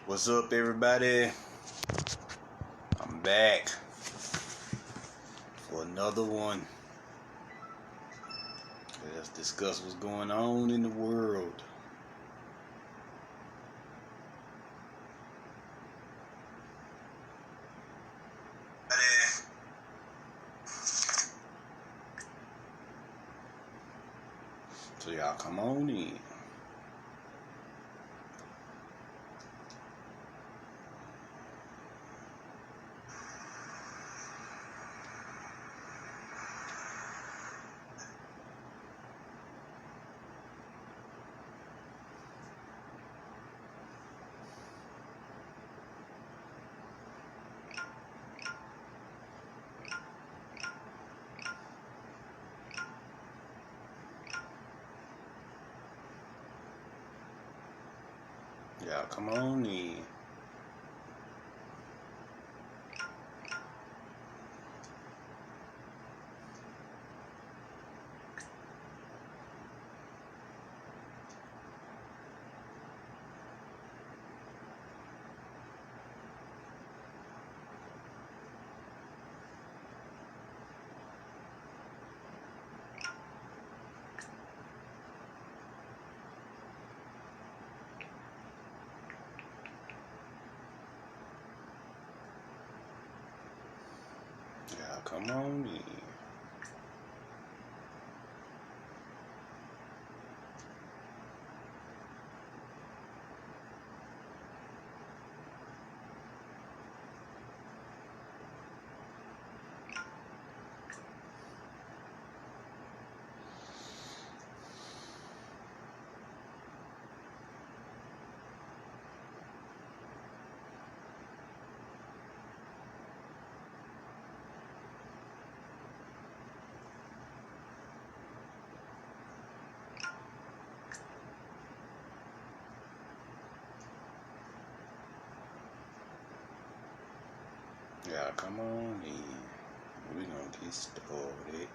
What's up, everybody? I'm back for another one. Let's discuss what's going on in the world. So y'all come on in. Y'all come on in. Y'all come on in. Y'all come on in. We gonna get started.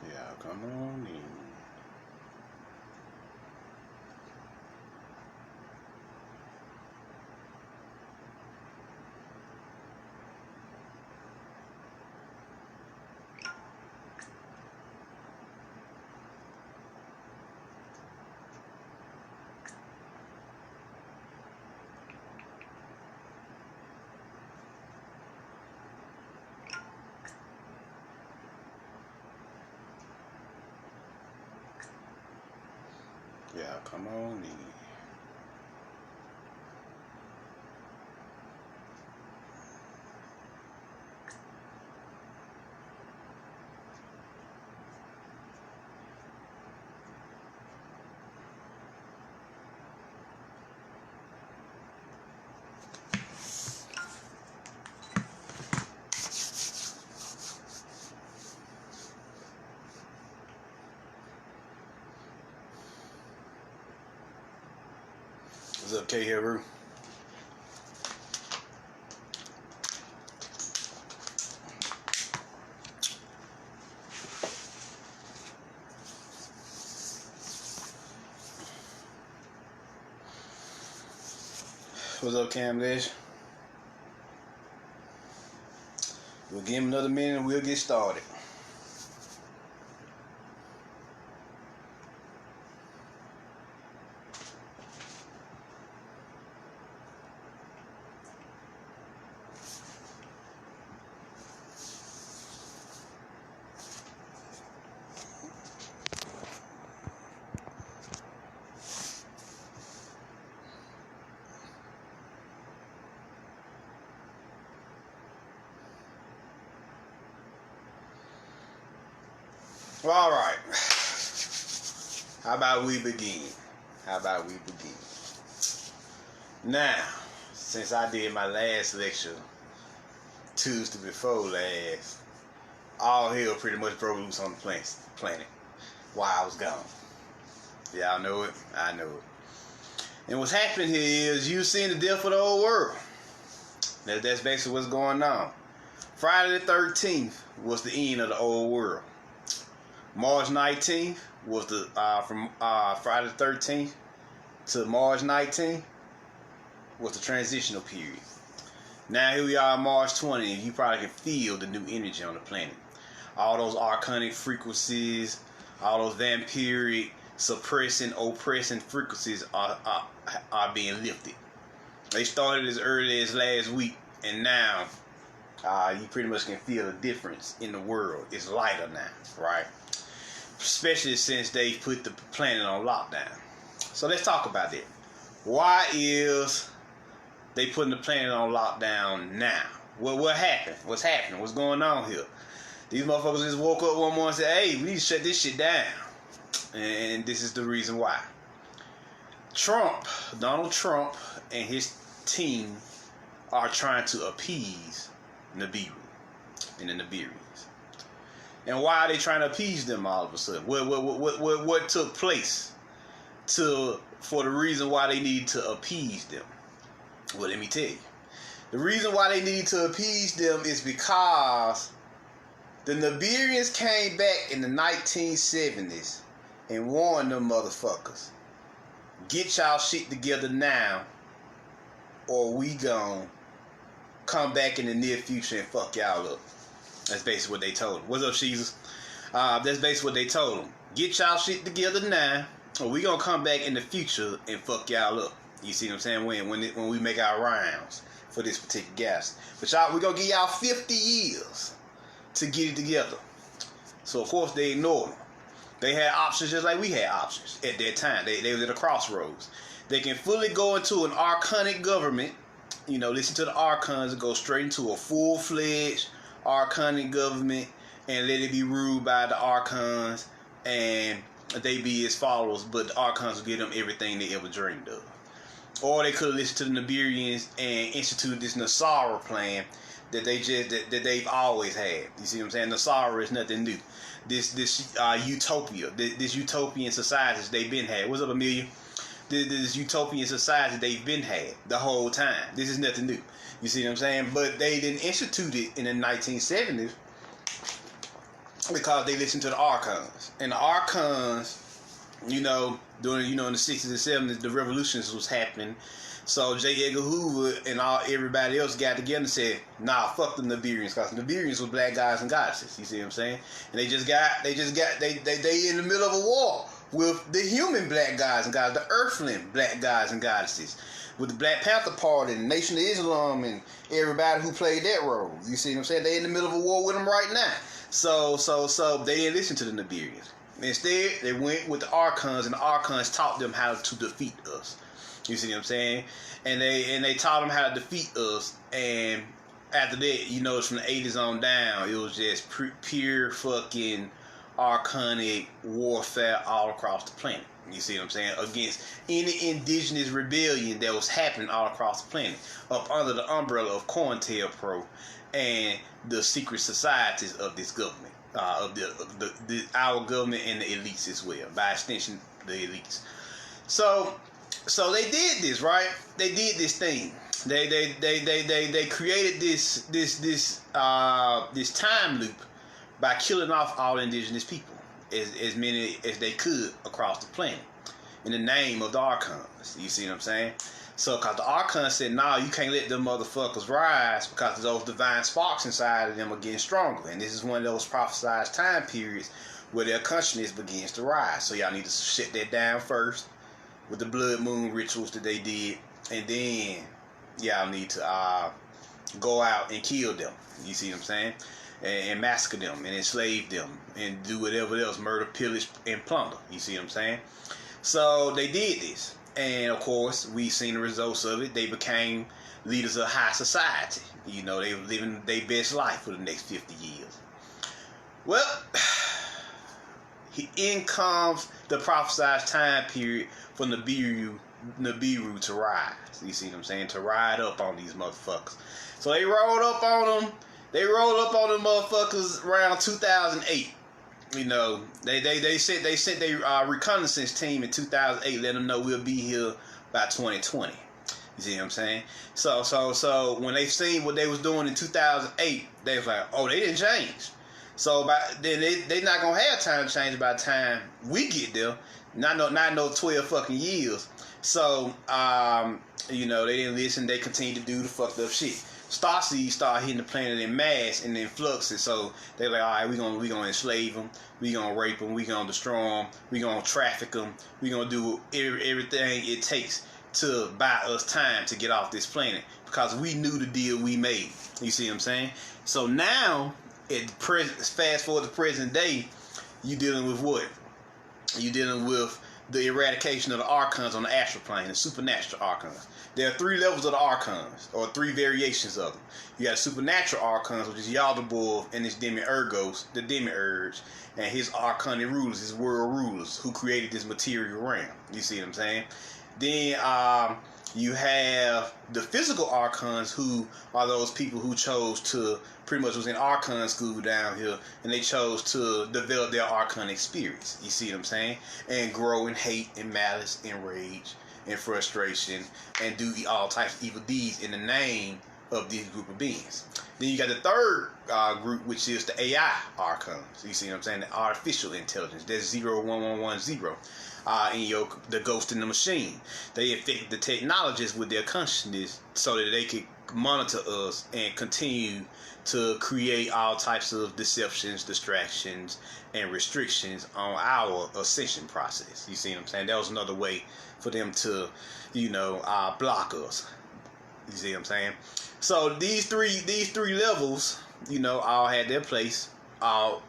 Y'all come on in. Y'all come on in. What's up, K-Heru? What's up, Cam Lish? We'll give him another minute and we'll get started. Well, all right. How about we begin? Now, since I did my last lecture, Tuesday before last, all hell pretty much broke loose on the planet while I was gone. Y'all know it. I know it. And what's happening here is you seeing the death of the whole world. That's basically what's going on. Friday the 13th was the end of the old world. March 19th was the from Friday the 13th to March 19th was the transitional period. Now here we are March 20th. You probably can feel the new energy on the planet. All those archonic frequencies, all those vampiric, suppressing, oppressing frequencies are being lifted. They started as early as last week, and now you pretty much can feel the difference in the world. It's lighter now, right? Especially since they put the planet on lockdown. So let's talk about that. Why is they putting the planet on lockdown now? What happened? What's happening? What's going on here? These motherfuckers just woke up one morning and said, hey, we need to shut this shit down. And this is the reason why. Donald Trump and his team are trying to appease Nibiru and the Nibirians. And why are they trying to appease them all of a sudden? What took place for the reason why they need to appease them? Well, let me tell you. The reason why they need to appease them is because the Nibirians came back in the 1970s and warned them motherfuckers, get y'all shit together now or we gon' come back in the near future and fuck y'all up. That's basically what they told him. What's up, Jesus? That's basically what they told him. Get y'all shit together now, or we gonna come back in the future and fuck y'all up. You see what I'm saying? When we make our rounds for this particular gas. But y'all, we gonna give y'all 50 years to get it together. So of course they ignored them. They had options just like we had options at that time. They was at a crossroads. They can fully go into an archonic government, listen to the archons and go straight into a full-fledged archonic government and let it be ruled by the archons and they be his followers, but the archons will give them everything they ever dreamed of. Or they could listen to the Nibirians and institute this Nasara plan that they've always had. You see what I'm saying? Nasara is nothing new. This utopia, this utopian society they've been had. What's up, Amelia? This utopian society they've been had the whole time. This is nothing new. You see what I'm saying? But they didn't institute it in the 1970s because they listened to the archons. And the archons, during in the 60s and 70s, the revolutions was happening. So J. Edgar Hoover and everybody else got together and said, nah, fuck the Nibirians, because the Nibirians were black guys and goddesses. You see what I'm saying? And they in the middle of a war with the human black guys and goddesses, the earthling black guys and goddesses, with the Black Panther Party and the Nation of Islam and everybody who played that role. You see what I'm saying? They in the middle of a war with them right now. So they didn't listen to the Nibirians. Instead, they went with the archons, and the archons taught them how to defeat us. You see what I'm saying? And they taught them how to defeat us. And after that, it's from the 80s on down, it was just pure fucking archonic warfare all across the planet. You see what I'm saying? Against any indigenous rebellion that was happening all across the planet, up under the umbrella of COINTELPRO and the secret societies of this government, of our government and the elites as well. By extension, the elites. So they did this, right? They did this thing. They created this time loop by killing off all indigenous people, as many as they could across the planet, in the name of the archons. You see what I'm saying? So, because the archons said, nah, you can't let them motherfuckers rise because those divine sparks inside of them are getting stronger. And this is one of those prophesized time periods where their consciousness begins to rise. So y'all need to shut that down first with the blood moon rituals that they did. And then y'all need to go out and kill them. You see what I'm saying? And massacre them and enslave them and do whatever else, murder, pillage, and plunder. You see what I'm saying? So they did this. And of course, we've seen the results of it. They became leaders of high society. They were living their best life for the next 50 years. Well, in comes the prophesied time period for Nibiru Nibiru to rise. You see what I'm saying? To ride up on these motherfuckers. So they rolled up on them. They rolled up on them motherfuckers around 2008. You know, they sent their reconnaissance team in 2008, let them know we'll be here by 2020. You see what I'm saying? So when they seen what they was doing in 2008, they was like, oh, they didn't change. So then they not gonna have time to change by the time we get there. Not no 12 fucking years. So you know, they didn't listen. They continued to do the fucked up shit. Starseeds start hitting the planet in mass and in fluxes. So they're like, all right, we gonna enslave them. We gonna rape them. We gonna destroy them. We gonna traffic them. We gonna do everything it takes to buy us time to get off this planet, because we knew the deal we made. You see what I'm saying? So now, fast forward to present day, you dealing with what? You dealing with the eradication of the archons on the astral plane, the supernatural archons. There are 3 levels of the archons, or 3 variations of them. You got supernatural archons, which is Yaldabaoth and his demiurgos, the demiurge, and his archonic rulers, his world rulers, who created this material realm. You see what I'm saying? Then you have the physical archons, who are those people who chose to, pretty much was in archon school down here, and they chose to develop their archonic spirits. You see what I'm saying? And grow in hate and malice and rage and frustration and do all types of evil deeds in the name of this group of beings. Then you got the third group, which is the AI archons. You see what I'm saying? The artificial intelligence. That's 01110. In the ghost in the machine. They affect the technologists with their consciousness so that they can monitor us and continue to create all types of deceptions, distractions, and restrictions on our ascension process. You see what I'm saying? That was another way for them to, you know, block us. You see what I'm saying? So these three levels, you know, all had their place. All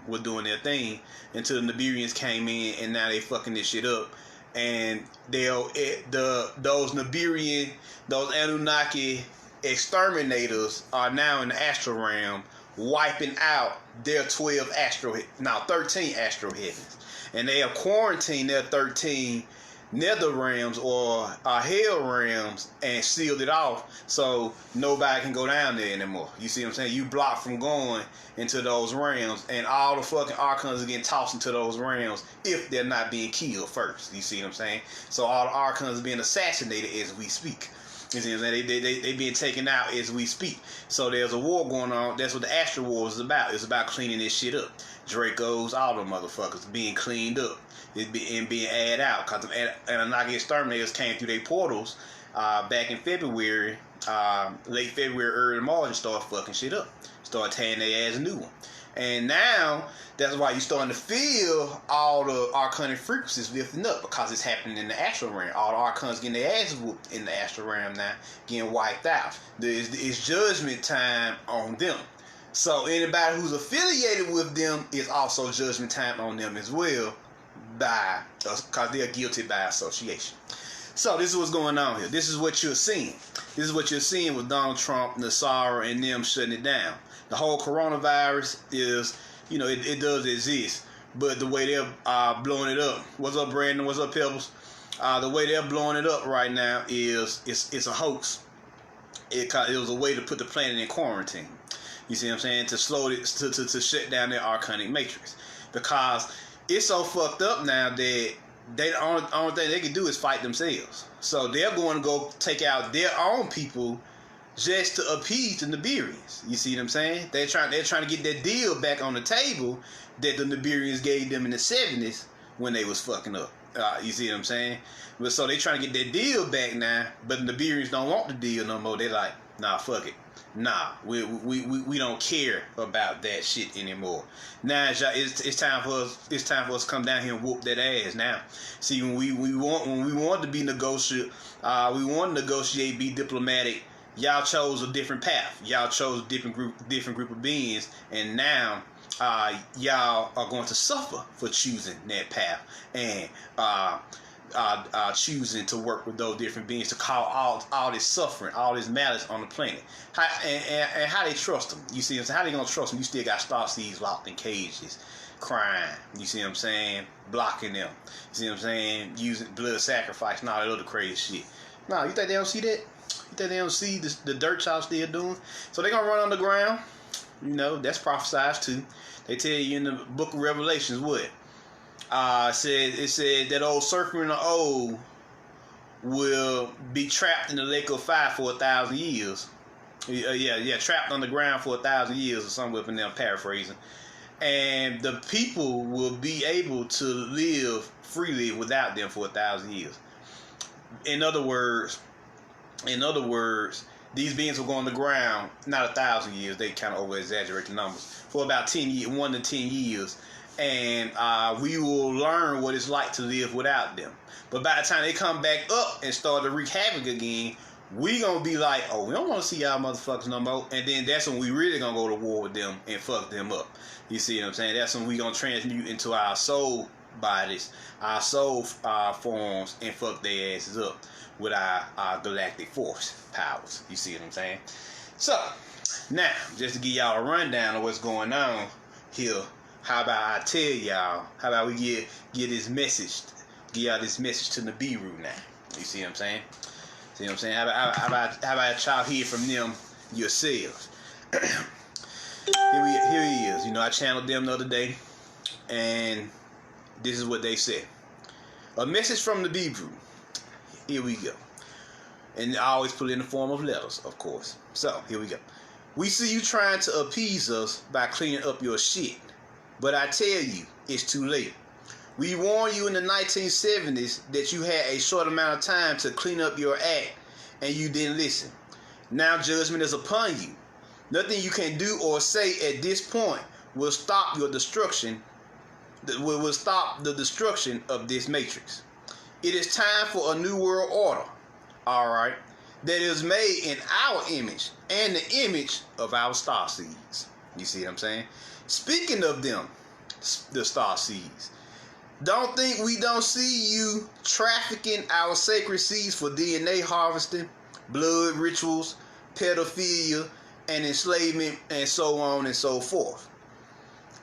were doing their thing until the Nibirians came in, and now they fucking this shit up. And those Anunnaki exterminators are now in the astral realm, wiping out their 13 astral heavens, and they have quarantined their 13 nether realms or hell realms and sealed it off so nobody can go down there anymore. You see what I'm saying? You blocked from going into those realms, and all the fucking archons are getting tossed into those realms if they're not being killed first. You see what I'm saying? So all the archons are being assassinated as we speak. You see what I'm saying? They being taken out as we speak. So there's a war going on. That's what the Astral War is about. It's about cleaning this shit up. Dracos, all them motherfuckers being cleaned up and being added out, because the Anunnaki exterminators came through their portals back in February, late February, early March, and started fucking shit up. Started tearing their ass a new one. And now, that's why you're starting to feel all the archonic frequencies lifting up, because it's happening in the astral realm. All the archons getting their ass whooped in the astral realm now, getting wiped out. It's judgment time on them. So anybody who's affiliated with them is also judgment time on them as well, because they're guilty by association. So this is what's going on here. This is what you're seeing. This is what you're seeing with Donald Trump, Nassara, and them shutting it down. The whole coronavirus is, you know, it does exist, but the way they're blowing it up. What's up, Brandon? What's up, Pebbles? The way they're blowing it up right now is it's a hoax. It was a way to put the planet in quarantine. You see what I'm saying? To slow it, to shut down their archonic matrix, because it's so fucked up now that the only thing they can do is fight themselves. So they're going to go take out their own people just to appease the Nibirians. You see what I'm saying? They're trying to get that deal back on the table that the Nibirians gave them in the 70s when they was fucking up. You see what I'm saying? But so they trying to get that deal back now, but the Nibirians don't want the deal no more. They're like, nah, fuck it. Nah, we don't care about that shit anymore. Now it's time for us. It's time for us to come down here and whoop that ass. Now, see, when we want to be negotiate, we want to negotiate, be diplomatic. Y'all chose a different path. Y'all chose a different group of beings, and now y'all are going to suffer for choosing that path and choosing to work with those different beings to cause all this suffering, all this malice on the planet. And how they trust them? You see, how they gonna trust them? You still got Starseeds locked in cages, crime. You see what I'm saying? Blocking them. You see what I'm saying? Using blood sacrifice and all that other crazy shit. No, you think they don't see that? You think they don't see the dirt y'all still doing? So they gonna run underground. You know, that's prophesied too. They tell you in the book of Revelations what? It said that old serpent in the old will be trapped in the lake of fire for 1,000 years. Trapped underground for 1,000 years or something up in there, paraphrasing. And the people will be able to live freely without them for 1,000 years. In other words, these beings will go on the ground, not 1,000 years, they kind of over exaggerate the numbers, for about 1 to 10 years. And we will learn what it's like to live without them. But by the time they come back up and start to wreak havoc again, we gonna be like, oh, we don't want to see y'all motherfuckers no more. And then that's when we really gonna go to war with them and fuck them up. You see what I'm saying? That's when we gonna transmute into our soul bodies, our soul forms, and fuck their asses up with our galactic force powers. You see what I'm saying? So, now, just to give y'all a rundown of what's going on here, how about I tell y'all, how about we get this message, give y'all this message to Nibiru now. You see what I'm saying? See what I'm saying? How about y'all hear from them yourselves? Here he is. You know, I channeled them the other day, and this is what they said. A message from the Nibiru. Here we go. And I always put it in the form of letters, of course. So, here we go. We see you trying to appease us by cleaning up your shit. But I tell you, it's too late. We warned you in the 1970s that you had a short amount of time to clean up your act, and you didn't listen. Now judgment is upon you. Nothing you can do or say at this point will stop your destruction. Will stop the destruction of this matrix. It is time for a new world order. All right, that is made in our image and the image of our Starseeds. You see what I'm saying? Speaking of them, the Starseeds. Don't think we don't see you trafficking our sacred seeds for DNA harvesting, blood rituals, pedophilia, and enslavement, and so on and so forth.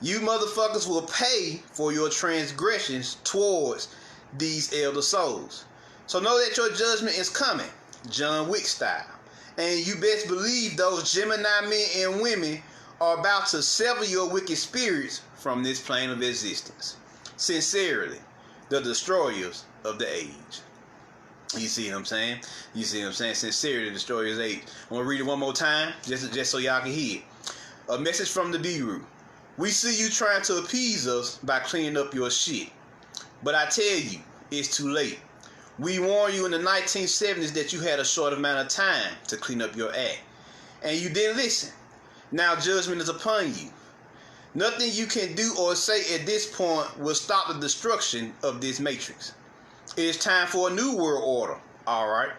You motherfuckers will pay for your transgressions towards these elder souls. So know that your judgment is coming, John Wick style. And you best believe those Gemini men and women are about to sever your wicked spirits from this plane of existence. Sincerely, the destroyers of the age. You see what I'm saying? You see what I'm saying? Sincerely, the destroyers of the age. I'm going to read it one more time, just so y'all can hear it. A message from the Nibiru. We see you trying to appease us by cleaning up your shit. But I tell you, it's too late. We warned you in the 1970s that you had a short amount of time to clean up your act. And you didn't listen. Now judgment is upon you. Nothing you can do or say at this point will stop the destruction of this matrix. It is time for a new world order, alright,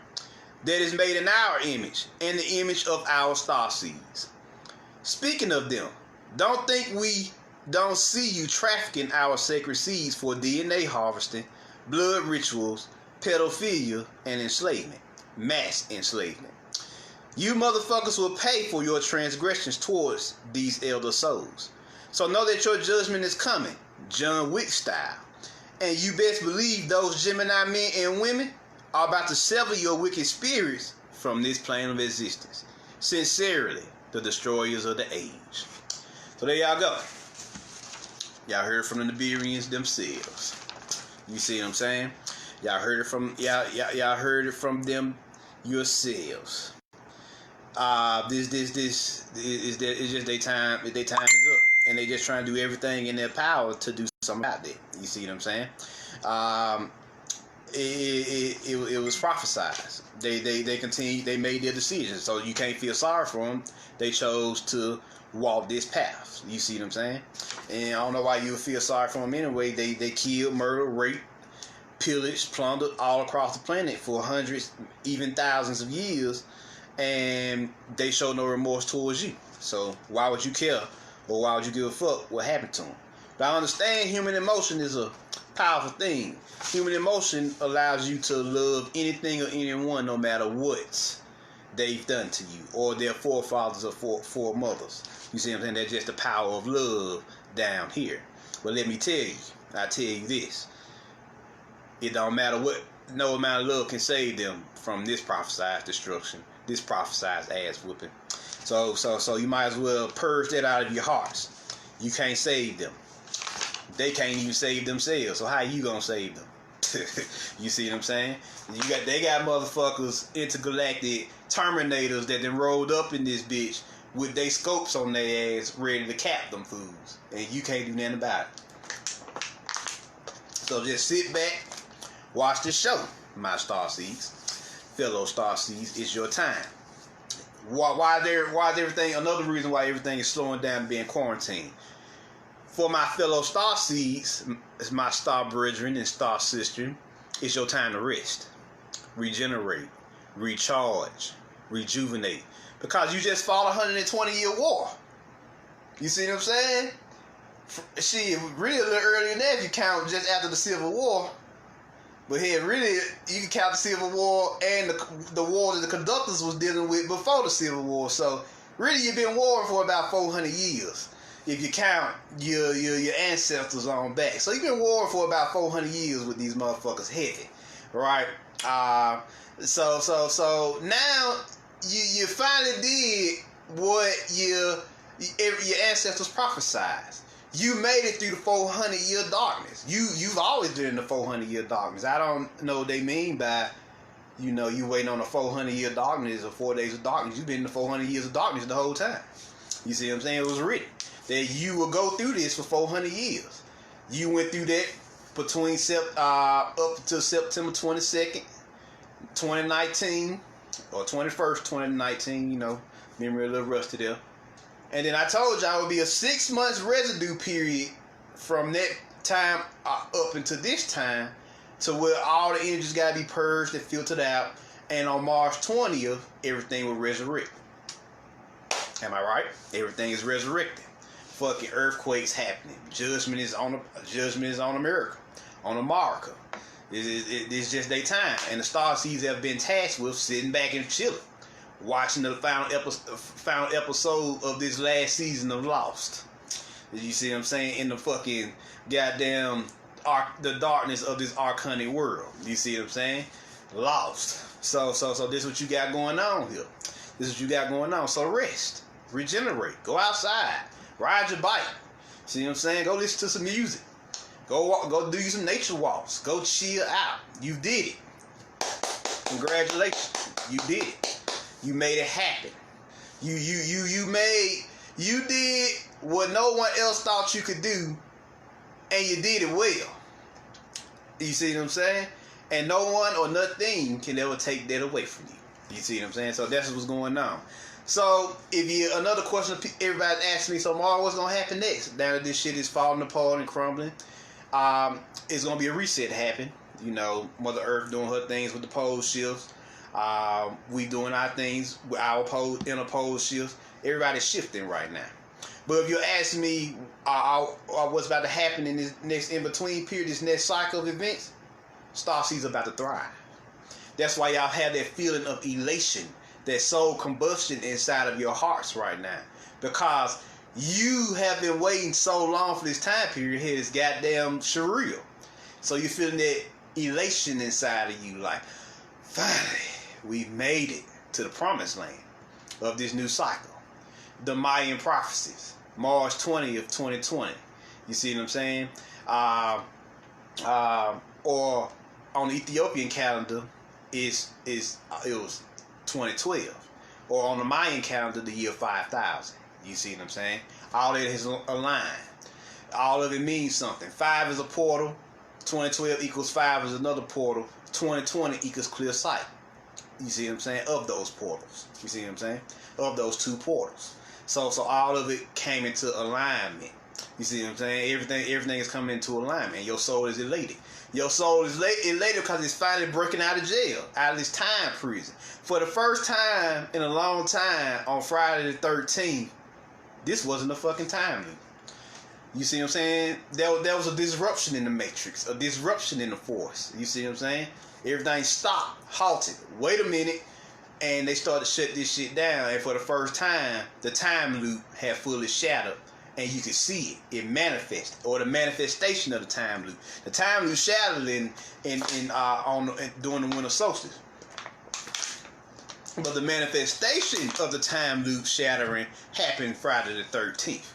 that is made in our image and the image of our Starseeds. Speaking of them, don't think we don't see you trafficking our sacred seeds for DNA harvesting, blood rituals, pedophilia, and enslavement, mass enslavement. You motherfuckers will pay for your transgressions towards these elder souls. So know that your judgment is coming, John Wick style. And you best believe those Gemini men and women are about to sever your wicked spirits from this plane of existence. Sincerely, the destroyers of the age. So there y'all go. Y'all heard from the Nibirians themselves. You see what I'm saying? Y'all heard it from y'all heard it from them yourselves. This is just their time. Their time is up, and they just trying to do everything in their power to do something about it. You see what I'm saying? It was prophesied. They continued. They made their decisions, so you can't feel sorry for them. They chose to walk this path. You see what I'm saying? And I don't know why you would feel sorry for them anyway. They killed, murdered, raped, pillaged, plundered all across the planet for hundreds, even thousands of years. And they show no remorse towards you. So why would you care, or why would you give a fuck what happened to them? But I understand human emotion is a powerful thing. Human emotion allows you to love anything or anyone, no matter what they've done to you, or their forefathers or foremothers. You see what I'm saying? That's just the power of love down here. But let me tell you, I tell you this. It don't matter what, no amount of love can save them from this prophesied destruction, this prophesied ass whooping. So you might as well purge that out of your hearts. You can't save them. They can't even save themselves. So how you gonna save them? You see what I'm saying? They got motherfuckers, intergalactic Terminators that then rolled up in this bitch with they scopes on their ass, ready to cap them fools, and you can't do nothing about it. So just sit back, watch the show, my Starseeds, fellow Starseeds. It's your time. Why everything? Another reason why everything is slowing down, being quarantined. For my fellow Starseeds, my star brethren and star sister, it's your time to rest, regenerate, recharge, rejuvenate. Because you just fought a 120-year war. You see what I'm saying? Shit, really a little earlier than that if you count just after the Civil War. But here, really, you can count the Civil War and the war that the conductors was dealing with before the Civil War. So, really, you've been warring for about 400 years. If you count your ancestors on back. So, you've been warring for about 400 years with these motherfuckers heavy. Right? So now, you finally did what your ancestors prophesied. You made it through the 400-year darkness. You've always been in the 400-year darkness. I don't know what they mean by, you waiting on the 400-year darkness or 4 days of darkness. You've been in the 400 years of darkness the whole time. You see what I'm saying? It was written that you will go through this for 400 years. You went through that between up to September 22nd, 2019, or 21st, 2019. Memory a little rusty there. And then I told you I would be a 6 months residue period from that time up until this time, to where all the energies got to be purged and filtered out. And on March 20th, everything will resurrect. Am I right? Everything is resurrected. Fucking earthquakes happening. Judgment is on America, on America. It's just their time. And the Starseeds have been tasked with sitting back and chilling, watching the final episode of this last season of Lost. You see what I'm saying? In the fucking goddamn the darkness of this arcanic world. You see what I'm saying? Lost. So this is what you got going on here. This is what you got going on. So rest, regenerate, go outside, ride your bike. See what I'm saying? Go listen to some music. Go walk, go do some nature walks. Go chill out. You did it. Congratulations. You did it. You made it happen. You did what no one else thought you could do, and you did it well. You see what I'm saying? And no one or nothing can ever take that away from you. You see what I'm saying? So that's what's going on. So another question everybody asks me, so Mark, what's gonna happen next? Now that this shit is falling apart and crumbling, it's gonna be a reset happen. Mother Earth doing her things with the pole shifts. We doing our things with our inner pole shifts. Everybody's shifting right now. But if you're asking me what's about to happen in this next in-between period, this next cycle of events, Starseeds about to thrive. That's why y'all have that feeling of elation, that soul combustion inside of your hearts right now. Because you have been waiting so long for this time period here, this goddamn surreal. So you're feeling that elation inside of you, like, finally, we made it to the promised land of this new cycle. The Mayan prophecies, March 20th, 2020. You see what I'm saying? Or on the Ethiopian calendar, it was 2012. Or on the Mayan calendar, the year 5000. You see what I'm saying? All that is aligned. All of it means something. 5 is a portal. 2012 equals 5 is another portal. 2020 equals clear sight. You see what I'm saying? Of those portals. You see what I'm saying? Of those two portals. So all of it came into alignment. You see what I'm saying? Everything is coming into alignment. Your soul is elated. Your soul is elated because it's finally breaking out of jail, out of this time prison. For the first time in a long time, on Friday the 13th, this wasn't a fucking time loop. You see what I'm saying? There was a disruption in the matrix, a disruption in the force. You see what I'm saying? Everything stopped, halted. Wait a minute. And they started to shut this shit down. And for the first time, the time loop had fully shattered and you can see it manifest, or the manifestation of the time loop. The time loop shattered during the winter solstice. But the manifestation of the time loop shattering happened Friday the 13th.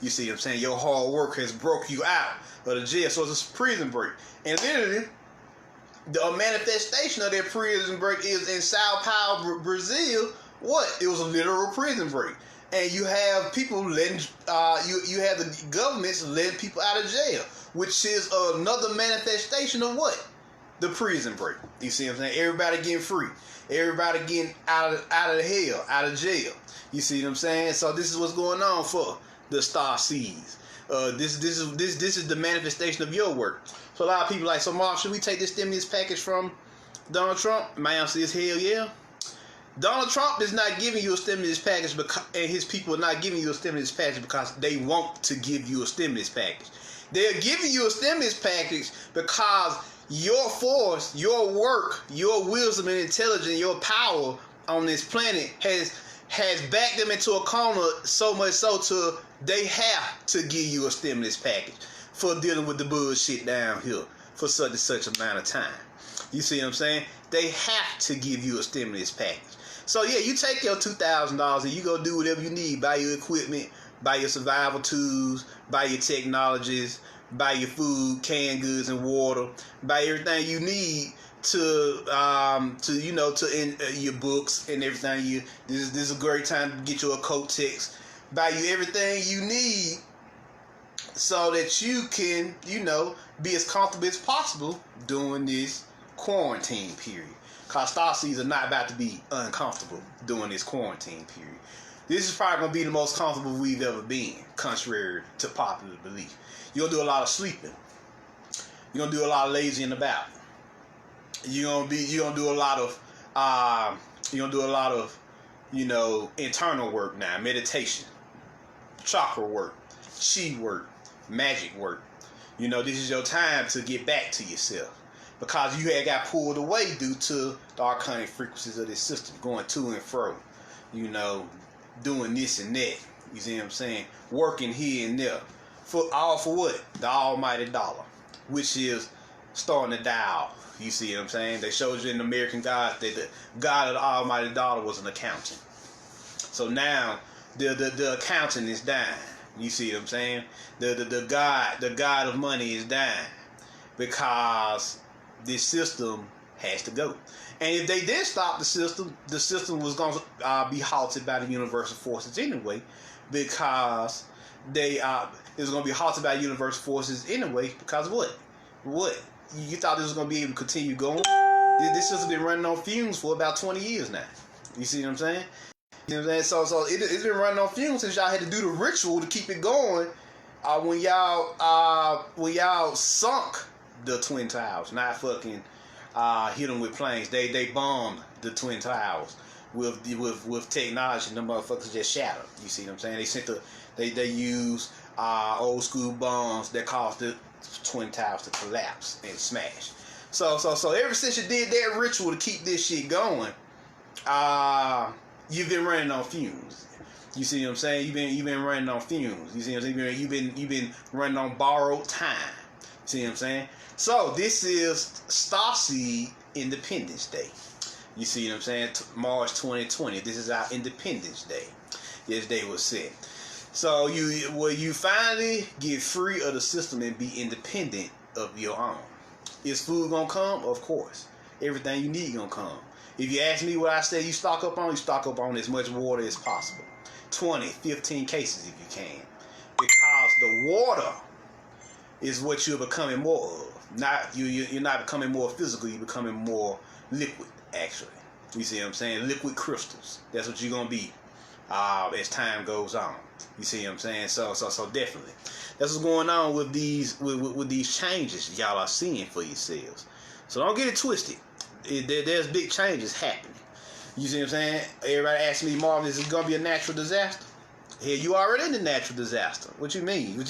You see what I'm saying? Your hard work has broke you out of the jail. So it's a prison break. And literally, the manifestation of that prison break is in Sao Paulo, Brazil. What? It was a literal prison break. And you have people letting, you have the governments letting people out of jail, which is another manifestation of what? The prison break. You see what I'm saying? Everybody getting free. Everybody getting out of the hell, out of jail. You see what I'm saying? So this is what's going on for the Starseeds. This is the manifestation of your work. So a lot of people like, so Mark, should we take this stimulus package from Donald Trump? My answer is hell yeah. Donald Trump is not giving you a stimulus package and his people are not giving you a stimulus package because they want to give you a stimulus package. They're giving you a stimulus package because your force, your work, your wisdom and intelligence, your power on this planet has backed them into a corner, so much so to they have to give you a stimulus package for dealing with the bullshit down here for such and such amount of time. You see what I'm saying? They have to give you a stimulus package. So yeah, you take your $2,000 and you go do whatever you need. Buy your equipment, buy your survival tools, buy your technologies, buy your food, canned goods and water, buy everything you need to your books and everything. This is a great time to get you a Kotex. Buy you everything you need so that you can, be as comfortable as possible during this quarantine period. Because Starseeds are not about to be uncomfortable during this quarantine period. This is probably going to be the most comfortable we've ever been, contrary to popular belief. You're going to do a lot of sleeping. You're going to do a lot of lazying about. You're going to do a lot of, internal work now, meditation, chakra work, chi work, magic work. This is your time to get back to yourself. Because you had got pulled away due to the arcane frequencies of this system, going to and fro, doing this and that. You see what I'm saying? Working here and there. For what? The almighty dollar, which is starting to die off. You see what I'm saying? They showed you in American Gods that the god of the almighty dollar was an accountant. So now the accountant is dying. You see what I'm saying? The god of money is dying because this system has to go. And if they did stop the system was going to be halted by the universal forces anyway, because it was going to be halted by universal forces anyway, because what? You thought this was going to be able to continue going? This system has been running on fumes for about 20 years now. You see what I'm saying? So it's been running on fumes since y'all had to do the ritual to keep it going when y'all sunk the Twin Towers, not fucking hit them with planes. They bombed the Twin Towers with technology. Them motherfuckers just shattered. You see what I'm saying? They used old school bombs that caused the Twin Towers to collapse and smash. So ever since you did that ritual to keep this shit going, you've been running on fumes. You see what I'm saying? You've been running on fumes. You see what I'm saying? You've been running on borrowed time. See what I'm saying? So this is Starseed Independence Day. You see what I'm saying? March 2020. This is our Independence Day. This day was set. So you finally get free of the system and be independent of your own. Is food gonna come? Of course. Everything you need gonna come. If you ask me what I say you stock up on as much water as possible. 20, 15 cases if you can. Because the water is what you're becoming more of. You're not becoming more physical, you're becoming more liquid, actually. You see what I'm saying? Liquid crystals. That's what you're gonna be as time goes on. You see what I'm saying? So definitely. That's what's going on with these changes y'all are seeing for yourselves. So don't get it twisted. There's big changes happening. You see what I'm saying? Everybody asking me, Marvin, is it gonna be a natural disaster? Here, you already in the natural disaster. What you mean?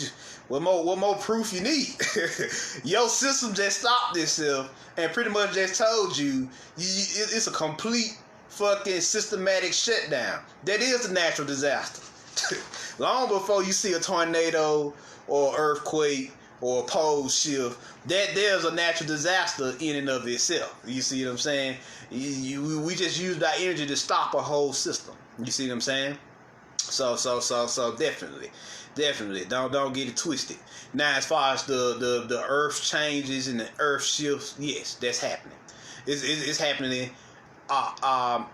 What more proof you need? Your system just stopped itself and pretty much just told you it's a complete fucking systematic shutdown. That is a natural disaster. Long before you see a tornado or earthquake or a pole shift, that there's a natural disaster in and of itself. You see what I'm saying? We just used our energy to stop a whole system. You see what I'm saying? So definitely. Don't get it twisted. Now, as far as the earth changes and the earth shifts, yes, that's happening. It's happening.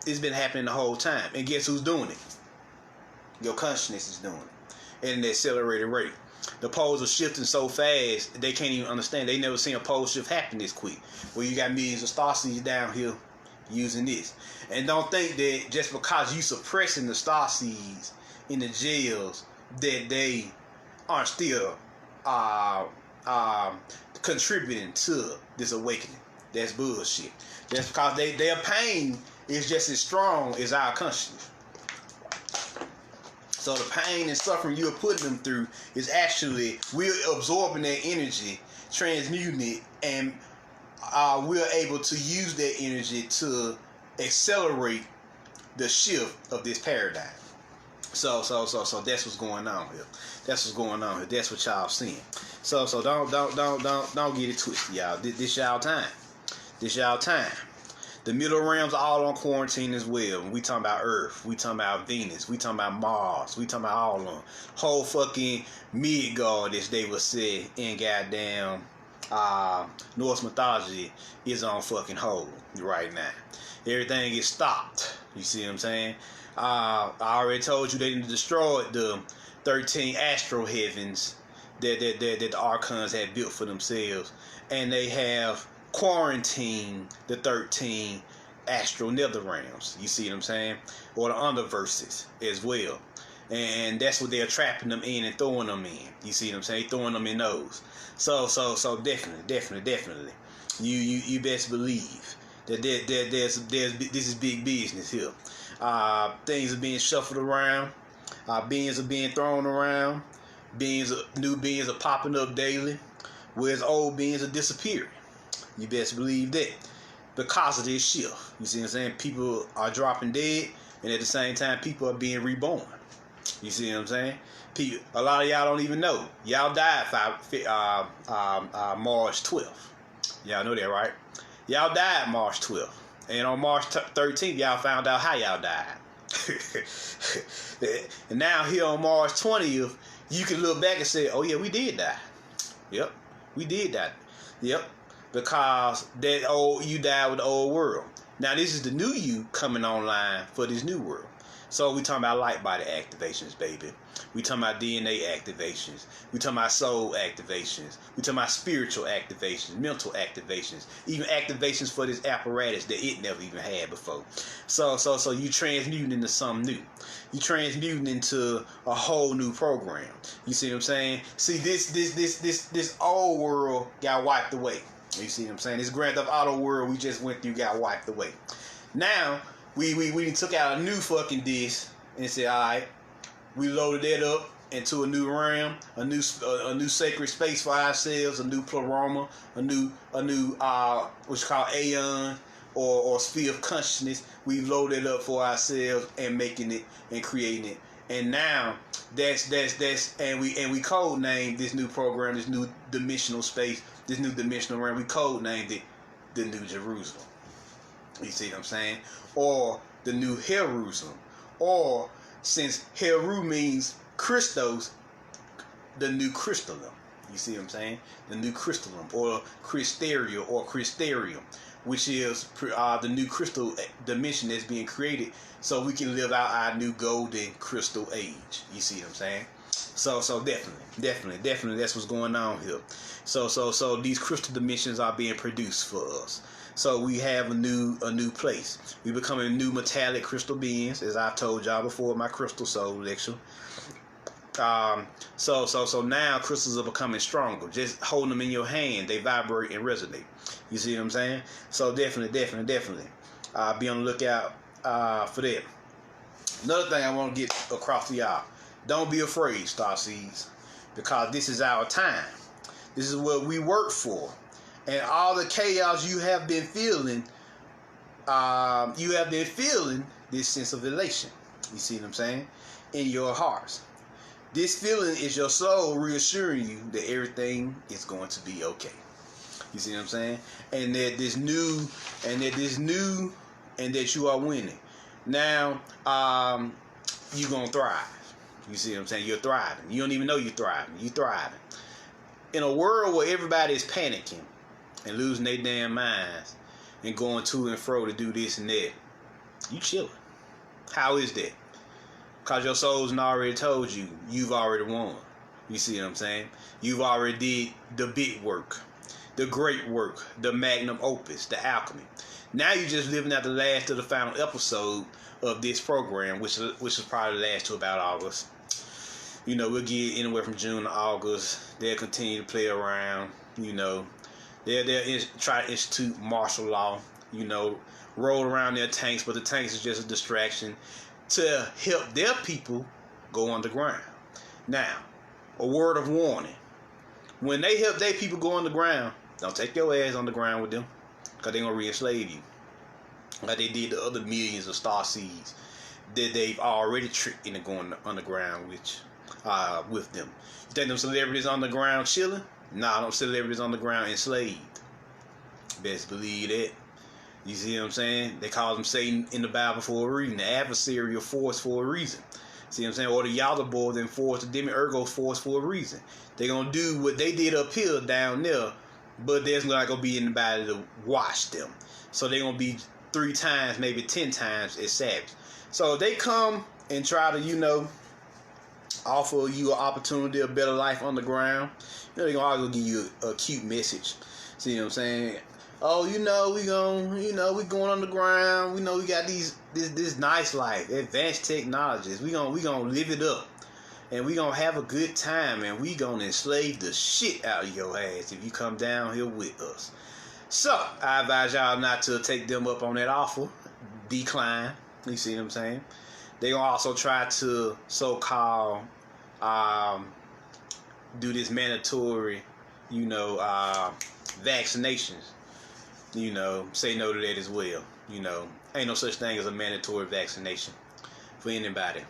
It's been happening the whole time. And guess who's doing it? Your consciousness is doing it at an accelerated rate. The poles are shifting so fast they can't even understand. They never seen a pole shift happen this quick. Well, you got millions of starseeds down here using this. And don't think that just because you suppressing the starseeds in the jails that they aren't still contributing to this awakening. That's bullshit. That's because their pain is just as strong as our consciousness. So the pain and suffering you're putting them through is actually, we're absorbing their energy, transmuting it, and we're able to use that energy to accelerate the shift of this paradigm. So that's what's going on here. That's what's going on here. That's what y'all seeing. So don't get it twisted, y'all. This y'all time. This y'all time. The middle realms are all on quarantine as well. We talking about Earth. We talking about Venus. We talking about Mars. We talking about all of them. Whole fucking Midgard, as they would say in goddamn Norse mythology, is on fucking hold right now. Everything is stopped. You see what I'm saying? I already told you they destroyed the 13 astral heavens that the archons had built for themselves, and they have quarantine the 13 astral nether realms. You see what I'm saying? Or the underverses as well. And that's what they're trapping them in and throwing them in. You see what I'm saying? Throwing them in those. So definitely. You best believe that there's this is big business here. Things are being shuffled around. Beings are being thrown around. New beings are popping up daily, whereas old beings are disappearing. You best believe that because of this shift. You see what I'm saying? People are dropping dead, and at the same time, people are being reborn. You see what I'm saying? A lot of y'all don't even know. Y'all died March 12th. Y'all know that, right? Y'all died March 12th. And on March 13th, y'all found out how y'all died. And now here on March 20th, you can look back and say, oh yeah, we did die. Yep, we did die. Yep. Because you died with the old world. Now this is the new you coming online for this new world. So we talking about light body activations, baby. We talking about DNA activations. We talking about soul activations. We talking about spiritual activations, mental activations, even activations for this apparatus that it never even had before. So you transmuting into something new. You transmuting into a whole new program. You see what I'm saying? See, this old world got wiped away. You see what I'm saying? This Grand Theft Auto world we just went through got wiped away. Now we took out a new fucking disc and said, all right, we loaded that up into a new realm, a new sacred space for ourselves, a new pleroma, a new what's called aeon or sphere of consciousness. We've loaded it up for ourselves and making it and creating it. And now that's and we code named this new program, this new dimensional space, this new dimensional realm. We code named it the New Jerusalem. You see what I'm saying? Or the New Jerusalem. Or since Heru means Christos, the New Crystalline. You see what I'm saying? The New Crystalline or Crysterium or Crysterium, which is the new crystal dimension that's being created so we can live out our new golden crystal age. You see what I'm saying? So definitely that's what's going on here. So these crystal dimensions are being produced for us. So we have a new place. We becoming new metallic crystal beings, as I've told y'all before in my crystal soul lecture. So now crystals are becoming stronger. Just holding them in your hand, they vibrate and resonate. You see what I'm saying? So definitely. Be on the lookout for that. Another thing I want to get across to y'all: don't be afraid, Starseeds, because this is our time. This is what we work for, and all the chaos you have been feeling. You have been feeling this sense of elation. You see what I'm saying? In your hearts. This feeling is your soul reassuring you that everything is going to be okay. You see what I'm saying? And that you are winning. Now, you're going to thrive. You see what I'm saying? You're thriving. You don't even know you're thriving. You're thriving. In a world where everybody is panicking and losing their damn minds and going to and fro to do this and that, you chilling. How is that? Because your soul's already told you, you've already won. You see what I'm saying? You've already did the big work, the great work, the magnum opus, the alchemy. Now you're just living out the last of the final episode of this program, which will probably last to about August. You know, we'll get anywhere from June to August. They'll continue to play around. You know, they'll try to institute martial law. You know, roll around their tanks, but the tanks is just a distraction to help their people go underground. Now, a word of warning. When they help their people go underground, don't take your ass underground with them, because they're going to re-enslave you. Like they did the other millions of Starseeds that they've already tricked into going underground with them. You think them celebrities underground chilling? Nah, them celebrities underground enslaved. Best believe that. You see what I'm saying? They call them Satan in the Bible for a reason. The adversarial force for a reason. See what I'm saying? Or the Yaldabaoth then force, the Demi-Ergo force for a reason. They're going to do what they did up here, down there, but there's not going to be anybody to watch them. So they're going to be 3 times, maybe 10 times as savage. So they come and try to, you know, offer you an opportunity, a better life underground. You know, they're going to always give you a cute message. See what I'm saying? Oh, we going underground. We know we got this nice life, advanced technologies. We gonna live it up, and we gonna have a good time, and we gonna enslave the shit out of your ass if you come down here with us. So I advise y'all not to take them up on that offer. Decline. You see what I'm saying? They gonna also try to so-called do this mandatory, vaccinations. You know, say no to that as well. You know, ain't no such thing as a mandatory vaccination for anybody.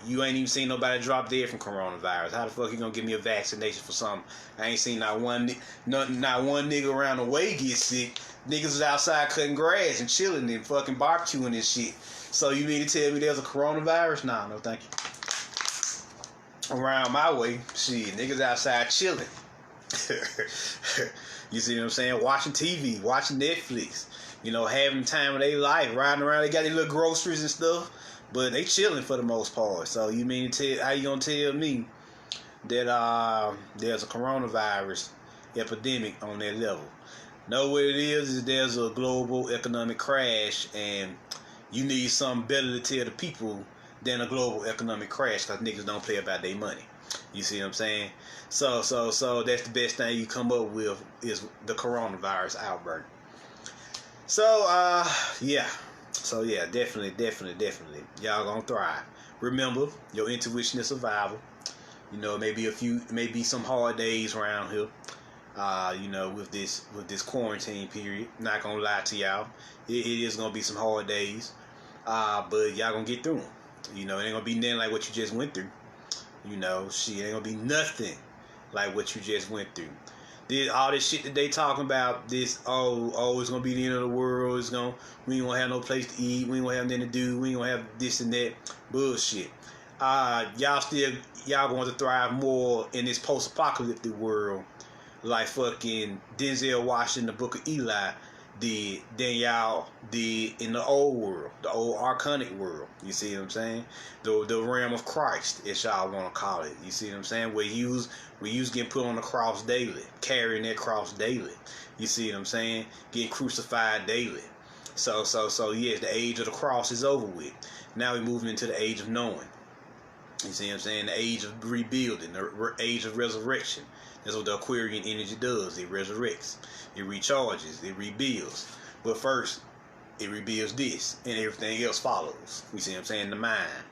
You ain't even seen nobody drop dead from coronavirus. How the fuck you gonna give me a vaccination for something? I ain't seen not one nigga around the way get sick. Niggas was outside cutting grass and chilling and fucking barbecuing and shit. So you mean to tell me there's a coronavirus? Nah, no thank you. Around my way, shit, niggas outside chilling. You see what I'm saying? Watching TV, watching Netflix, having time of their life, riding around. They got their little groceries and stuff, but they chilling for the most part. So you mean to how you gonna tell me that there's a coronavirus epidemic on that level? No, what it is there's a global economic crash, and you need something better to tell the people than a global economic crash, because niggas don't play about their money. You see what I'm saying? So that's the best thing you come up with is the coronavirus outbreak. So definitely, y'all gonna thrive. Remember, your intuition is survival. Maybe some hard days around here. With this quarantine period. Not gonna lie to y'all, it is gonna be some hard days. But y'all gonna get through them. It ain't gonna be nothing like what you just went through. Shit ain't gonna be nothing like what you just went through. All this shit that they talking about, it's gonna be the end of the world. We ain't gonna have no place to eat. We ain't gonna have nothing to do. We ain't gonna have this and that bullshit. Y'all going to thrive more in this post-apocalyptic world, like fucking Denzel Washington, the Book of Eli did, than y'all did in the old world, the old archonic world. You see what I'm saying? The realm of Christ, as y'all want to call it. You see what I'm saying? Where you was getting put on the cross daily, carrying that cross daily. You see what I'm saying? Getting crucified daily. So yes, the age of the cross is over with. Now we're moving into the age of knowing. You see what I'm saying? The age of rebuilding, the age of resurrection. That's what the Aquarian energy does. It resurrects, it recharges, it rebuilds. But first, it rebuilds this, and everything else follows. You see what I'm saying? The mind.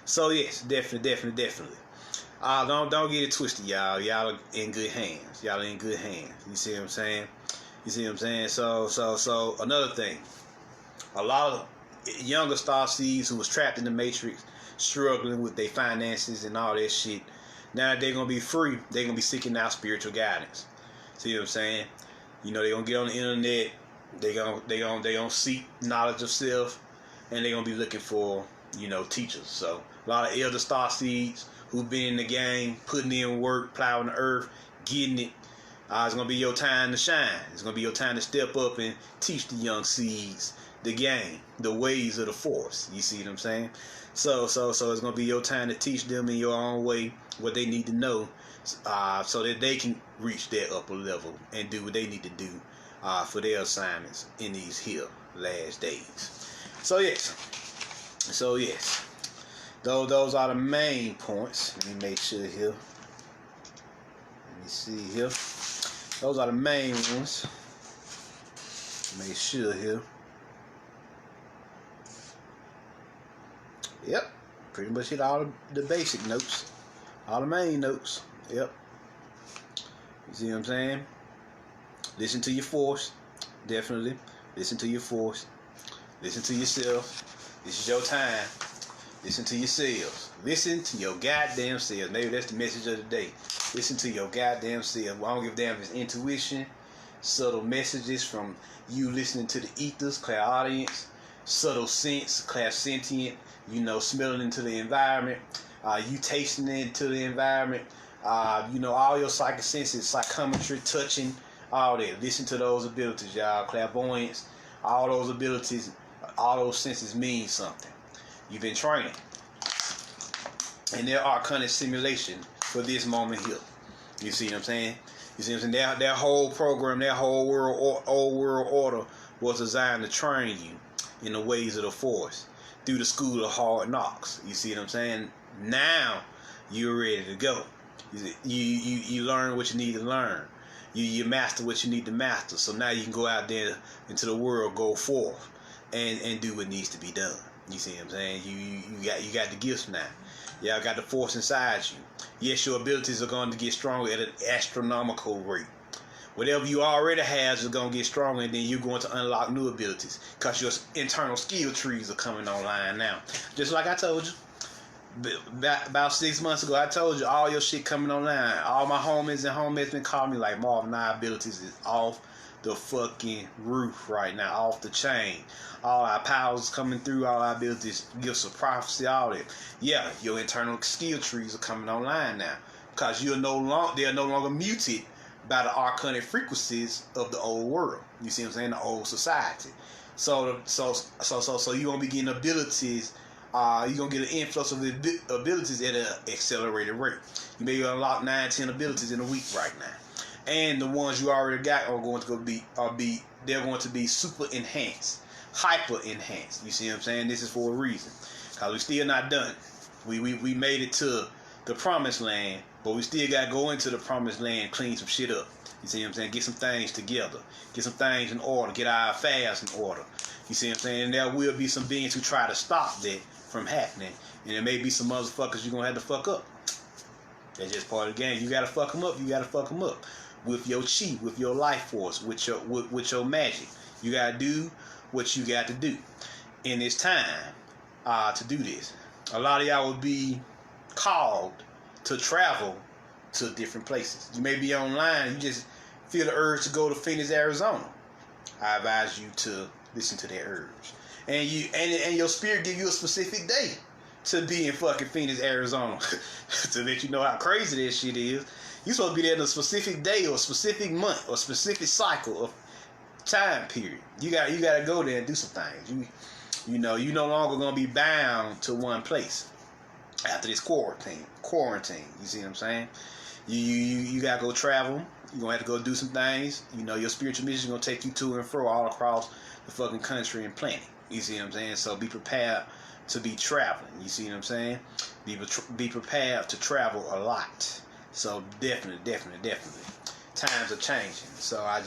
So yes, definitely. Don't get it twisted, y'all. Y'all are in good hands. Y'all are in good hands. You see what I'm saying? So another thing, a lot of younger Starseeds who was trapped in the Matrix, struggling with their finances and all that shit. Now that they're gonna be free, they're gonna be seeking out spiritual guidance. See what I'm saying? You know, they're gonna get on the internet, they gonna seek knowledge of self, and they're gonna be looking for, you know, teachers. So a lot of elder starseeds who've been in the game, putting in work, plowing the earth, getting it. It's gonna be your time to shine. It's gonna be your time to step up and teach the young seeds the game, the ways of the force. You see what I'm saying? So it's gonna be your time to teach them in your own way what they need to know, so that they can reach their upper level and do what they need to do for their assignments in these here last days. So yes, those are the main points. Let me make sure here. Let me see here. Those are the main ones. Make sure here. Yep, pretty much hit all the basic notes, all the main notes. Yep. You see what I'm saying? Listen to your force, definitely. Listen to your force. Listen to yourself. This is your time. Listen to yourselves. Listen to your goddamn selves. Maybe that's the message of the day. Listen to your goddamn self. I don't give a damn if it's intuition, subtle messages from you listening to the ethers, clairaudience, subtle sense, clairsentient, you know, smelling into the environment, you tasting into the environment, you know, all your psychic senses, psychometry, touching, all that. Listen to those abilities, y'all. Clairvoyance, all those abilities, all those senses mean something. You've been training. And there are kind of simulation for this moment here. You see what I'm saying? You see what I'm saying? That whole program, that whole old world order was designed to train you in the ways of the force through the school of hard knocks. You see what I'm saying? Now you're ready to go. You learn what you need to learn. You master what you need to master. So now you can go out there into the world, go forth, and do what needs to be done. You see what I'm saying? You got the gifts now. Y'all got the force inside you. Yes, your abilities are going to get stronger at an astronomical rate. Whatever you already have is going to get stronger, and then you're going to unlock new abilities because your internal skill trees are coming online now. Just like I told you about 6 months ago, I told you all your shit coming online. All my homies and homies been calling me like, Marvin, our abilities is off the fucking roof right now, off the chain. All our powers coming through, all our abilities, gifts of prophecy, all that. Yeah, your internal skill trees are coming online now because they are no longer muted by the arcanic frequencies of the old world. You see what I'm saying? The old society. So you're gonna be getting abilities. You're gonna get an influx of abilities at an accelerated rate. You may unlock 9-10 abilities in a week right now, and the ones you already got are going to be super enhanced, hyper enhanced. You see what I'm saying? This is for a reason, cause we still not done. We made it to the promised land, but we still got to go into the promised land, clean some shit up. You see what I'm saying? Get some things together. Get some things in order. Get our affairs in order. You see what I'm saying? And there will be some beings who try to stop that from happening. And there may be some motherfuckers you're going to have to fuck up. That's just part of the game. You got to fuck them up. You got to fuck them up. With your chi, with your life force, with your magic. You got to do what you got to do. And it's time to do this. A lot of y'all will be called to travel to different places. You may be online, you just feel the urge to go to Phoenix, Arizona. I advise you to listen to that urge. And your spirit give you a specific day to be in fucking Phoenix, Arizona. To let you know how crazy that shit is. You're supposed to be there in a specific day or a specific month or a specific cycle of time period. You gotta go there and do some things. You know, you're no longer gonna be bound to one place after this quarantine. You see what I'm saying? You gotta go travel. You're gonna have to go do some things. You know, your spiritual mission is gonna take you to and fro all across the fucking country and planet. You see what I'm saying? So be prepared to be traveling. You see what I'm saying? Be prepared to travel a lot. So definitely. Times are changing. So I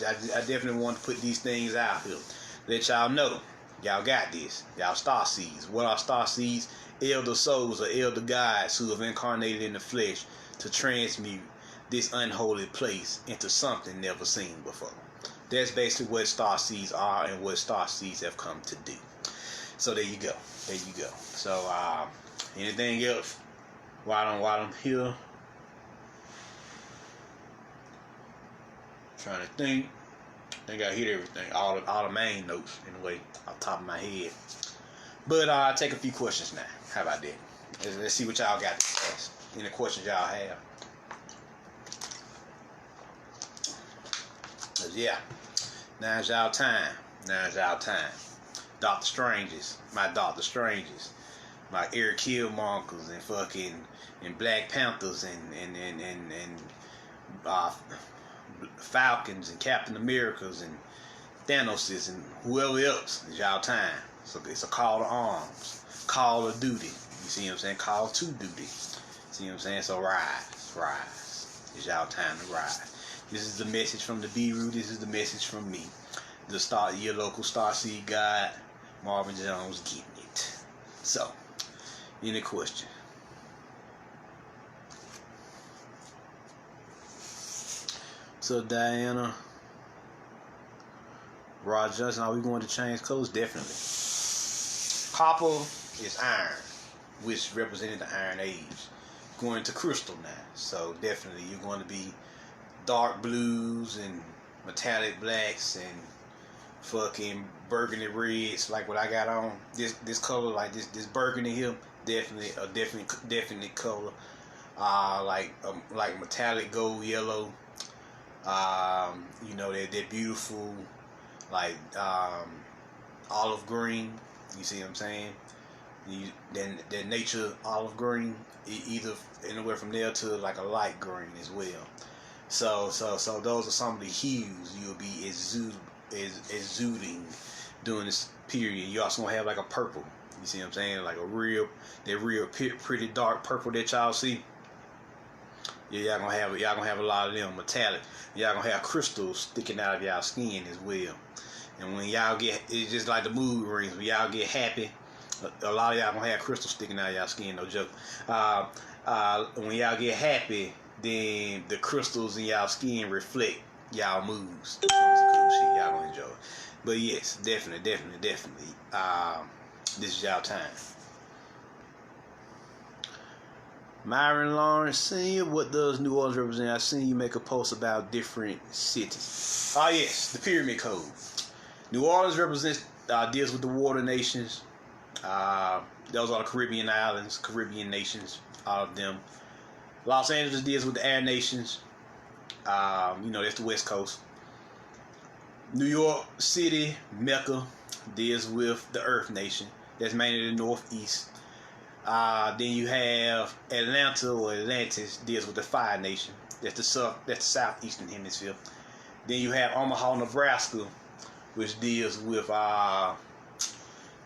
definitely want to put these things out here. Let y'all know. Y'all got this. Y'all Starseeds. What are Starseeds? Elder souls or elder gods who have incarnated in the flesh to transmute this unholy place into something never seen before. That's basically what Starseeds are and what Starseeds have come to do. So there you go. So Anything else while I'm here? Trying to think. I think I hit everything. All the main notes anyway, off the top of my head. But I'll take a few questions now. How about that? Let's see what y'all got to ask. Any questions y'all have? But yeah. Now's y'all time. Doctor Stranges. My Eric Killmongers and fucking and Black Panthers and Falcons and Captain Americas and Thanoses and whoever else. Is y'all time. So it's a call to arms. Call of duty. You see what I'm saying? Call to duty. See what I'm saying? So rise. It's y'all time to rise. This is the message from the Nibiru. This is the message from me. Your local Starseed guide, Marvin Jones, getting it. So, any question? So Diana, Rod Johnson, are we going to change colors? Definitely. Copper is iron, which represented the Iron Age. Going to crystal now, so definitely you're going to be dark blues and metallic blacks and fucking burgundy reds, like what I got on. This color, like this burgundy here, definitely a definite color. Like metallic gold yellow. You know, they're beautiful, like olive green. You see what I'm saying? Then nature olive green, either anywhere from there to like a light green as well. So those are some of the hues you'll be exuding during this period. You also gonna have like a purple. You see what I'm saying? Like that real pretty dark purple that y'all see. Yeah, y'all gonna have a lot of them metallic. Y'all gonna have crystals sticking out of y'all skin as well. And when y'all it's just like the mood rings. When y'all get happy, a lot of y'all gonna have crystals sticking out of y'all skin. No joke. When y'all get happy, then the crystals in y'all skin reflect y'all moods. Some cool shit y'all gonna enjoy. But yes, definitely. This is y'all time. Myron Lawrence Sr., what does New Orleans represent? I've seen you make a post about different cities. Oh yes, the Pyramid Code. New Orleans deals with the water nations. Those are the Caribbean islands, Caribbean nations, all of them. Los Angeles deals with the air nations. That's the West Coast. New York City, Mecca, deals with the Earth nation. That's mainly the Northeast. Then you have Atlanta or Atlantis, deals with the Fire Nation. That's the southeastern hemisphere. Then you have Omaha, Nebraska, which deals with the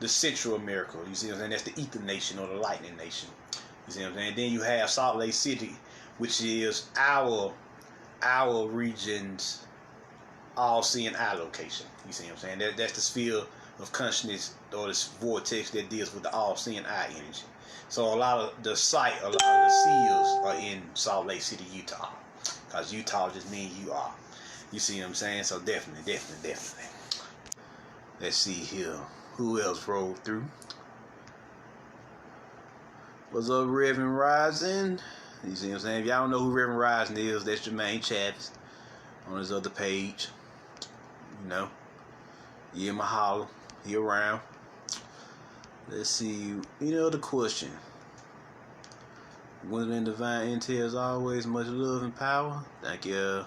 Central America. You see what I'm saying? That's the Ether Nation or the Lightning Nation. You see what I'm saying? Then you have Salt Lake City, which is our region's all-seeing eye location. You see what I'm saying? That's the sphere of consciousness or this vortex that deals with the all-seeing eye energy. So a lot of the seals are in Salt Lake City, Utah. Because Utah just means you are. You see what I'm saying? So definitely. Let's see here. Who else rolled through? What's up, Reverend Rising? You see what I'm saying? If y'all don't know who Reverend Rising is, that's Jermaine Chavis on his other page. He in my holler. He around. Let's see. The question. Within divine intel as always, much love and power. Thank you. You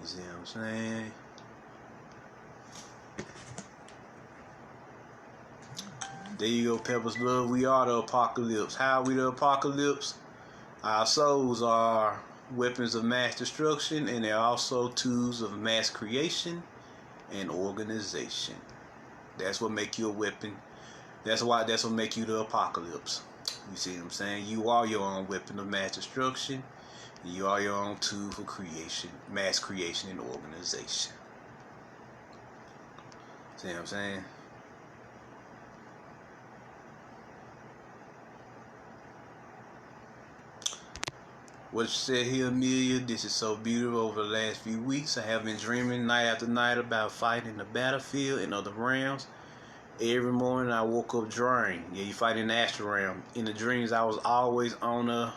see what I'm saying? There you go, Pepper's Love. We are the apocalypse. How are we the apocalypse? Our souls are weapons of mass destruction, and they're also tools of mass creation and organization. That's what make you a weapon. That's what make you the apocalypse. You see what I'm saying? You are your own weapon of mass destruction. You are your own tool for creation, mass creation and organization. See what I'm saying? What you said here, Amelia, this is so beautiful. Over the last few weeks, I have been dreaming night after night about fighting the battlefield and other realms. Every morning I woke up drained. Yeah, you fight in the astral realm. In the dreams, I was always on a.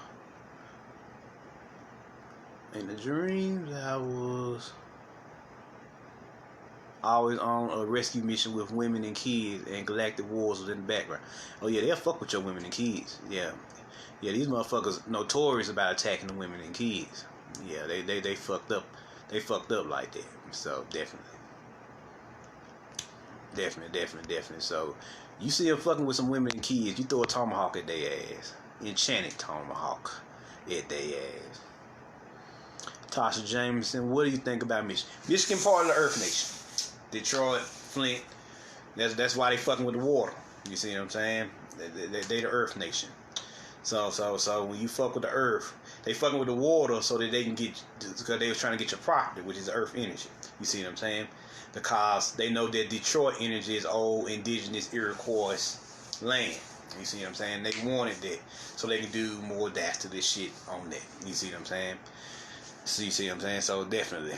In the dreams, I was always on a rescue mission with women and kids, and galactic wars was in the background. Oh yeah, they'll fuck with your women and kids. Yeah, yeah, these motherfuckers notorious about attacking the women and kids. Yeah, they fucked up. They fucked up like that. So definitely. So you see them fucking with some women and kids, you throw a tomahawk at their ass. Enchanted tomahawk at their ass. Tasha Jameson, what do you think about Michigan? Michigan part of the Earth Nation. Detroit, Flint. That's why they fucking with the water. You see what I'm saying? They the Earth Nation. So when you fuck with the Earth, they fucking with the water so that they can get, because they was trying to get your property, which is Earth energy. You see what I'm saying? Because they know that Detroit energy is old indigenous Iroquois land. You see what I'm saying? They wanted that so they can do more to this shit on that. You see what I'm saying? So you see what I'm saying? So definitely.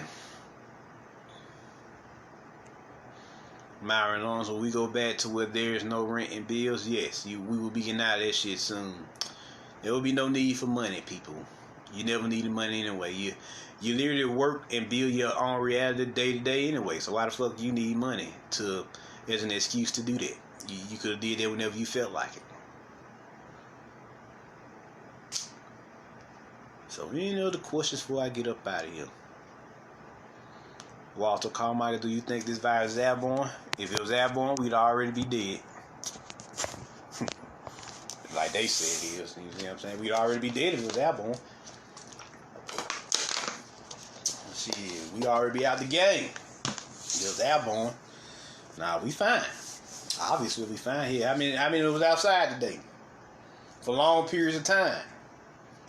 Myron Lawrence, when we go back to where there is no rent and bills, yes, we will be getting out of that shit soon. There will be no need for money, people. You never needed money anyway. You literally work and build your own reality day to day anyway. So why the fuck do you need money as an excuse to do that? You could have did that whenever you felt like it. So any other questions before I get up out of here? Walter Carmichael, do you think this virus is airborne? If it was airborne, we'd already be dead. Like they said it is. You see what I'm saying? We'd already be dead if it was airborne. Shit, we already be out the game. If it was airborne. Nah, we fine. Obviously we fine here. I mean it was outside today. For long periods of time.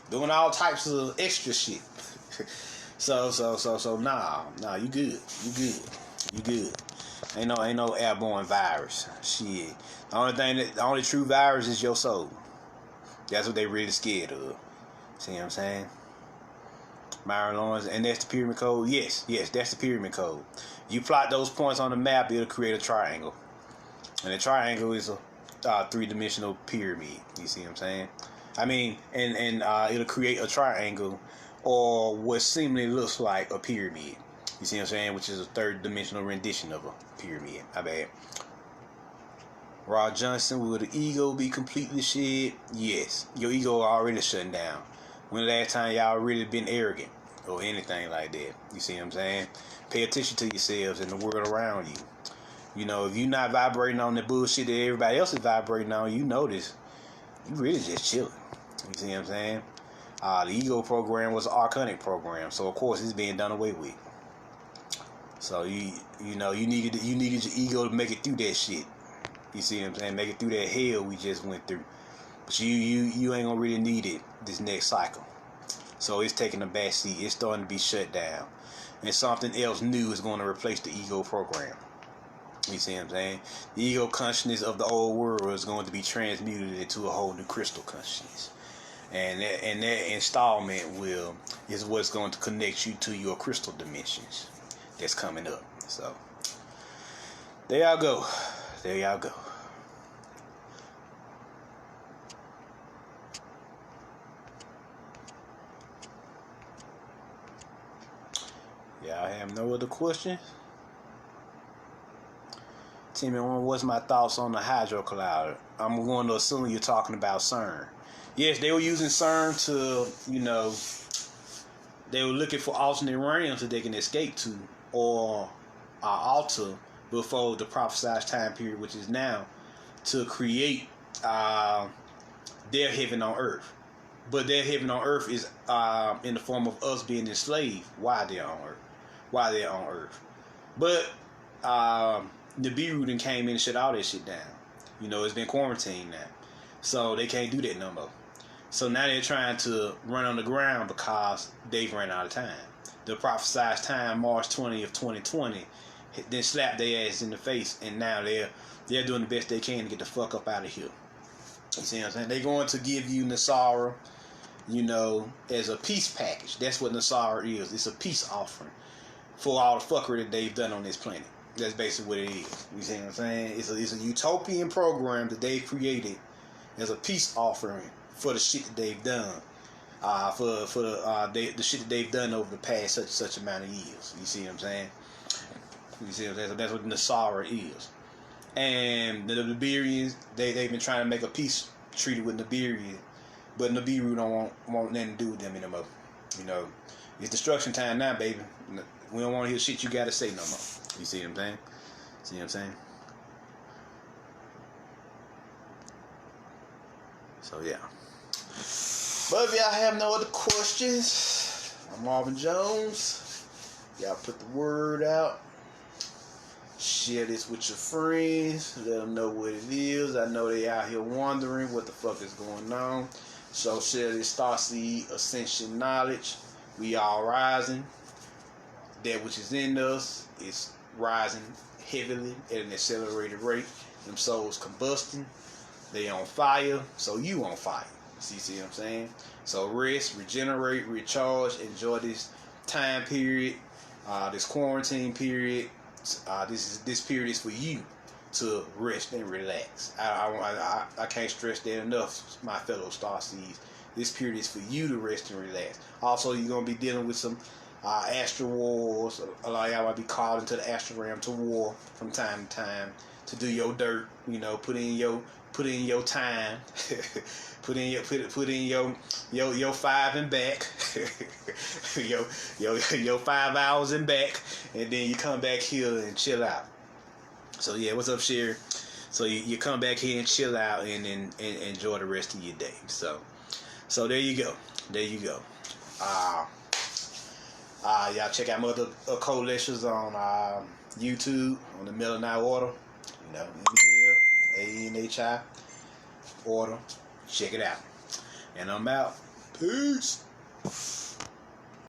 Doing all types of extra shit. So nah, you good. Ain't no airborne virus. Shit. The only true virus is your soul. That's what they really scared of. See what I'm saying? Myron Lawrence, and that's the pyramid code? Yes, that's the pyramid code. You plot those points on the map, it'll create a triangle. And the triangle is a three-dimensional pyramid. You see what I'm saying? I mean, and it'll create a triangle, or what seemingly looks like a pyramid. You see what I'm saying? Which is a third-dimensional rendition of a pyramid. My bad. Rod Johnson, will the ego be completely shed? Yes. Your ego already shutting down. When the last time y'all really been arrogant or anything like that? You see what I'm saying? Pay attention to yourselves and the world around you. You know, if you're not vibrating on the bullshit that everybody else is vibrating on, you notice you really just chilling. You see what I'm saying? The ego program was an archonic program, so of course it's being done away with. So you needed your ego to make it through that shit. You see what I'm saying? Make it through that hell we just went through. But you ain't gonna really need it this next cycle. So it's taking a back seat. It's starting to be shut down. And something else new is going to replace the ego program. You see what I'm saying? The ego consciousness of the old world is going to be transmuted into a whole new crystal consciousness. And that installment is what's going to connect you to your crystal dimensions that's coming up. So there y'all go. Yeah, I have no other questions. Timmy, what's my thoughts on the hydro collider? I'm going to assume you're talking about CERN. Yes, they were using CERN to, they were looking for alternate realms that they can escape to or alter before the prophesied time period, which is now, to create their heaven on earth. But their heaven on earth is in the form of us being enslaved while they're on earth. But Nibiru then came in and shut all that shit down. It's been quarantined now. So they can't do that no more. So now they're trying to run on the ground because they've run out of time. The prophesied time, March 20th, 2020, then slapped their ass in the face, and now they're doing the best they can to get the fuck up out of here. You see what I'm saying? They're going to give you Nasara, as a peace package. That's what Nasara is. It's a peace offering for all the fuckery that they've done on this planet. That's basically what it is. You see what I'm saying? It's a utopian program that they've created as a peace offering for the shit that they've done. For the shit that they've done over the past such amount of years. You see what I'm saying? You see what I'm saying? So that's what Nasara is. And the Nibirians, they've been trying to make a peace treaty with Nibiru, but Nibiru don't want nothing to do with them anymore. You know, it's destruction time now, baby. We don't want to hear shit you gotta say no more. You see what I'm saying? See what I'm saying? So yeah. But if y'all have no other questions, I'm Marvin Jones. Y'all put the word out. Share this with your friends. Let them know what it is. I know they out here wondering what the fuck is going on. So share this Starseed Ascension knowledge. We all rising. That which is in us is rising heavily at an accelerated rate. Them souls combusting. They on fire. So you on fire. See what I'm saying? So rest, regenerate, recharge, enjoy this time period, this quarantine period. This period is for you to rest and relax. I can't stress that enough, my fellow Starseeds. This period is for you to rest and relax. Also, you're gonna be dealing with some astral wars. A lot of y'all might be called into the astral realm to war from time to time to do your dirt. You know, put in your time. Put in your 5 and back. your 5 hours and back, and then you come back here and chill out. So yeah, what's up, Sherry? So you come back here and chill out and enjoy the rest of your day. So there you go. Y'all check out my other occult lectures on YouTube on the Melanite Order. You know, ANHI Order. Check it out. And I'm out. Peace.